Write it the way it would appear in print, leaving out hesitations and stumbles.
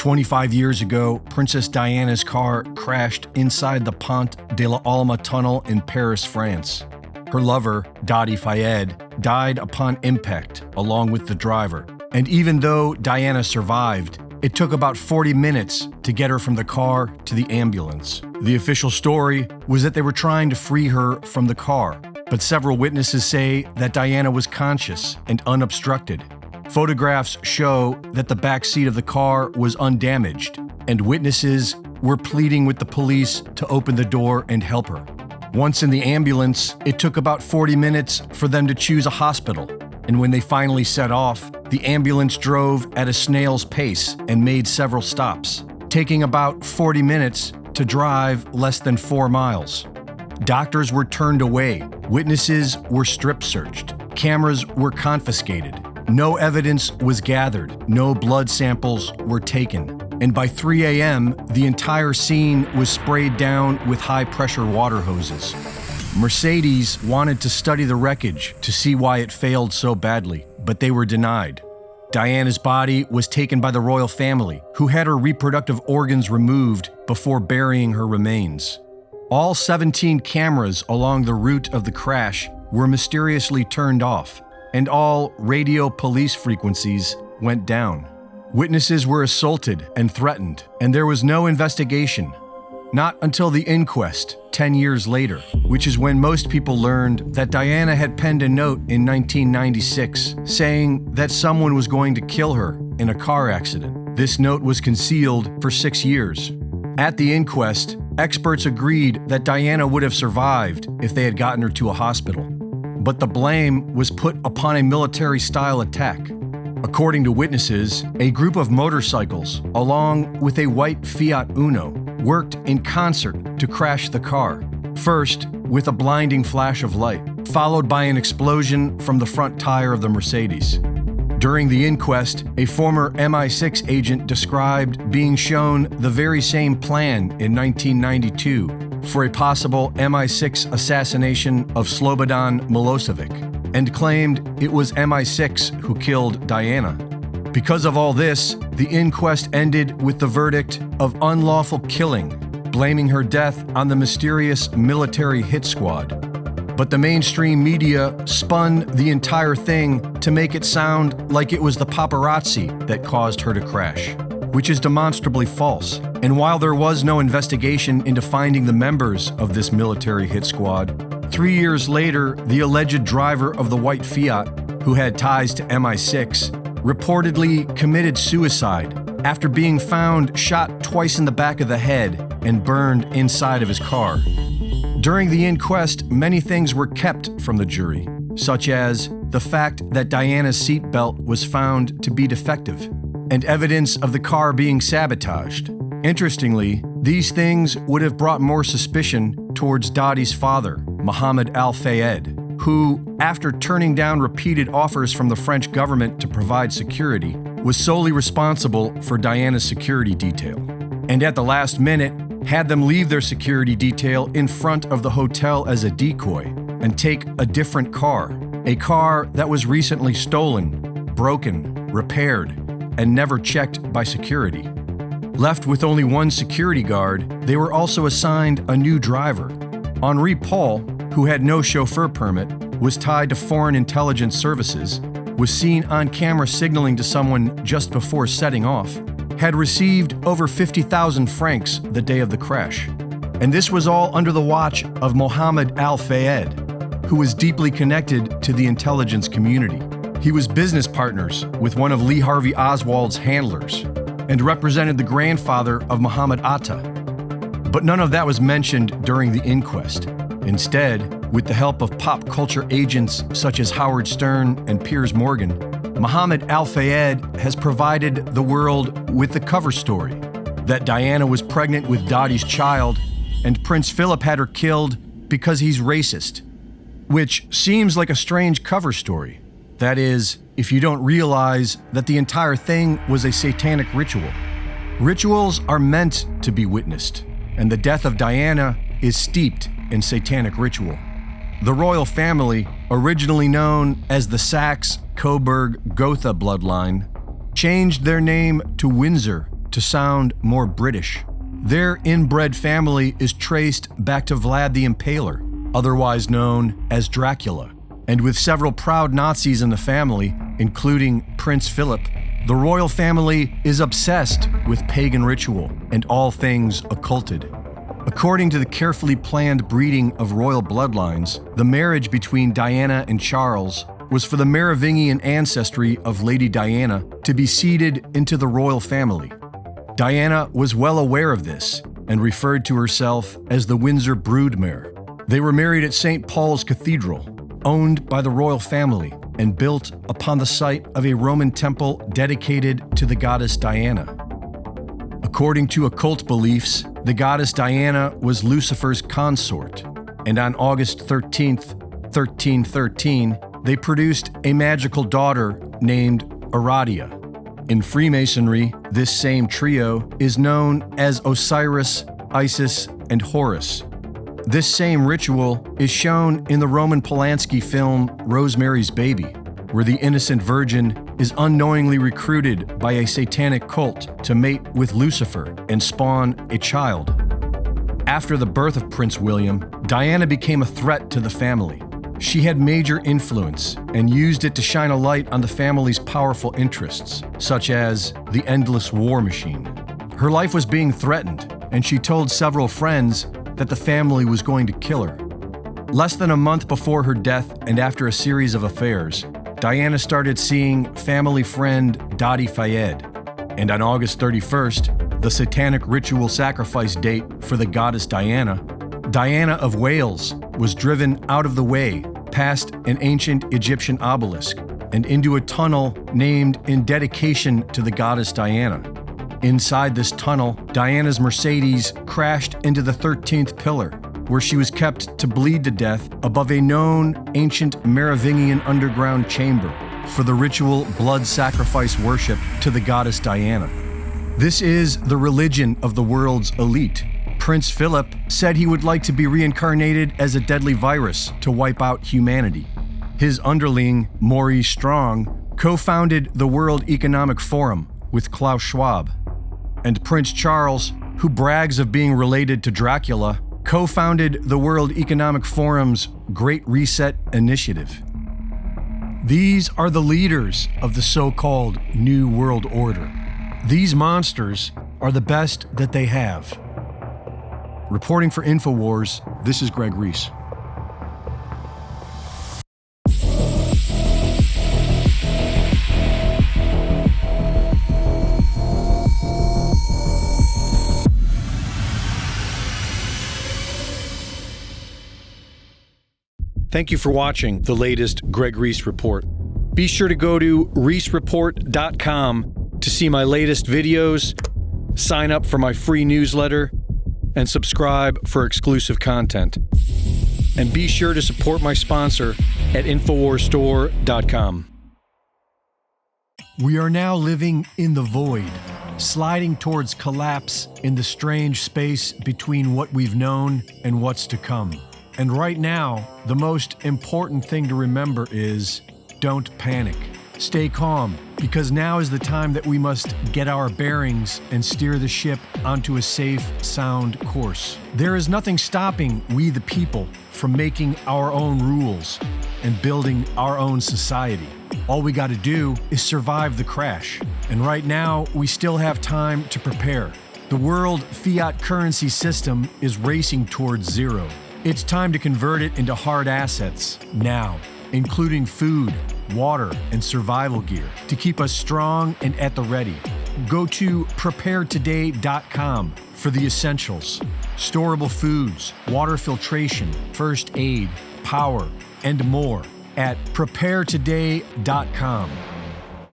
25 years ago, Princess Diana's car crashed inside the Pont de l'Alma tunnel in Paris, France. Her lover, Dadi Fayed, died upon impact, along with the driver. And even though Diana survived, it took about 40 minutes to get her from the car to the ambulance. The official story was that they were trying to free her from the car, but several witnesses say that Diana was conscious and unobstructed. Photographs show that the back seat of the car was undamaged, and witnesses were pleading with the police to open the door and help her. Once in the ambulance, it took about 40 minutes for them to choose a hospital, and when they finally set off, the ambulance drove at a snail's pace and made several stops, taking about 40 minutes to drive less than 4 miles. Doctors were turned away, witnesses were strip-searched, cameras were confiscated. No evidence was gathered, no blood samples were taken, and by 3 a.m., the entire scene was sprayed down with high-pressure water hoses. Mercedes wanted to study the wreckage to see why it failed so badly, but they were denied. Diana's body was taken by the royal family, who had her reproductive organs removed before burying her remains. All 17 cameras along the route of the crash were mysteriously turned off, and all radio police frequencies went down. Witnesses were assaulted and threatened, and there was no investigation. Not until the inquest 10 years later, which is when most people learned that Diana had penned a note in 1996 saying that someone was going to kill her in a car accident. This note was concealed for 6 years. At the inquest, experts agreed that Diana would have survived if they had gotten her to a hospital. But the blame was put upon a military-style attack. According to witnesses, a group of motorcycles, along with a white Fiat Uno, worked in concert to crash the car. First, with a blinding flash of light, followed by an explosion from the front tire of the Mercedes. During the inquest, a former MI6 agent described being shown the very same plan in 1992 for a possible MI6 assassination of Slobodan Milosevic, and claimed it was MI6 who killed Diana. Because of all this, the inquest ended with the verdict of unlawful killing, blaming her death on the mysterious military hit squad. But the mainstream media spun the entire thing to make it sound like it was the paparazzi that caused her to crash, which is demonstrably false. And while there was no investigation into finding the members of this military hit squad, 3 years later, the alleged driver of the white Fiat, who had ties to MI6, reportedly committed suicide after being found shot twice in the back of the head and burned inside of his car. During the inquest, many things were kept from the jury, such as the fact that Diana's seatbelt was found to be defective and evidence of the car being sabotaged. Interestingly, these things would have brought more suspicion towards Dadi's father, Mohammed Al-Fayed, who, after turning down repeated offers from the French government to provide security, was solely responsible for Diana's security detail, and at the last minute, had them leave their security detail in front of the hotel as a decoy and take a different car, a car that was recently stolen, broken, repaired, and never checked by security. Left with only one security guard, they were also assigned a new driver. Henri Paul, who had no chauffeur permit, was tied to foreign intelligence services, was seen on camera signaling to someone just before setting off, had received over 50,000 francs the day of the crash. And this was all under the watch of Mohammed Al-Fayed, who was deeply connected to the intelligence community. He was business partners with one of Lee Harvey Oswald's handlers and represented the grandfather of Muhammad Atta. But none of that was mentioned during the inquest. Instead, with the help of pop culture agents such as Howard Stern and Piers Morgan, Mohammed Al-Fayed has provided the world with the cover story that Diana was pregnant with Dadi's child and Prince Philip had her killed because he's racist, which seems like a strange cover story. That is, if you don't realize that the entire thing was a satanic ritual. Rituals are meant to be witnessed, and the death of Diana is steeped in satanic ritual. The royal family, originally known as the Saxe-Coburg-Gotha bloodline, changed their name to Windsor to sound more British. Their inbred family is traced back to Vlad the Impaler, otherwise known as Dracula. And with several proud Nazis in the family, including Prince Philip, the royal family is obsessed with pagan ritual and all things occulted. According to the carefully planned breeding of royal bloodlines, the marriage between Diana and Charles was for the Merovingian ancestry of Lady Diana to be seeded into the royal family. Diana was well aware of this and referred to herself as the Windsor Broodmare. They were married at St. Paul's Cathedral, owned by the royal family and built upon the site of a Roman temple dedicated to the goddess Diana. According to occult beliefs, the goddess Diana was Lucifer's consort, and on August 13th, 1313, they produced a magical daughter named Aradia. In Freemasonry, this same trio is known as Osiris, Isis, and Horus. This same ritual is shown in the Roman Polanski film Rosemary's Baby, where the innocent virgin is unknowingly recruited by a satanic cult to mate with Lucifer and spawn a child. After the birth of Prince William, Diana became a threat to the family. She had major influence and used it to shine a light on the family's powerful interests, such as the endless war machine. Her life was being threatened, and she told several friends that the family was going to kill her. Less than a month before her death and after a series of affairs, Diana started seeing family friend Dadi Fayed, and on August 31st, the satanic ritual sacrifice date for the goddess Diana, Diana of Wales was driven out of the way past an ancient Egyptian obelisk and into a tunnel named in dedication to the goddess Diana. Inside this tunnel, Diana's Mercedes crashed into the 13th pillar, where she was kept to bleed to death above a known ancient Merovingian underground chamber for the ritual blood sacrifice worship to the goddess Diana. This is the religion of the world's elite. Prince Philip said he would like to be reincarnated as a deadly virus to wipe out humanity. His underling, Maurice Strong, co-founded the World Economic Forum with Klaus Schwab. And Prince Charles, who brags of being related to Dracula, co-founded the World Economic Forum's Great Reset Initiative. These are the leaders of the so-called New World Order. These monsters are the best that they have. Reporting for InfoWars, this is Greg Reese. Thank you for watching the latest Greg Reese Report. Be sure to go to reesereport.com to see my latest videos, sign up for my free newsletter, and subscribe for exclusive content. And be sure to support my sponsor at InfoWarsStore.com. We are now living in the void, sliding towards collapse in the strange space between what we've known and what's to come. And right now, the most important thing to remember is don't panic. Stay calm, because now is the time that we must get our bearings and steer the ship onto a safe, sound course. There is nothing stopping we the people from making our own rules and building our own society. All we got to do is survive the crash. And right now, we still have time to prepare. The world fiat currency system is racing towards zero. It's time to convert it into hard assets now, including food, water, and survival gear to keep us strong and at the ready. Go to preparetoday.com for the essentials: storable foods, water filtration, first aid, power, and more at preparetoday.com.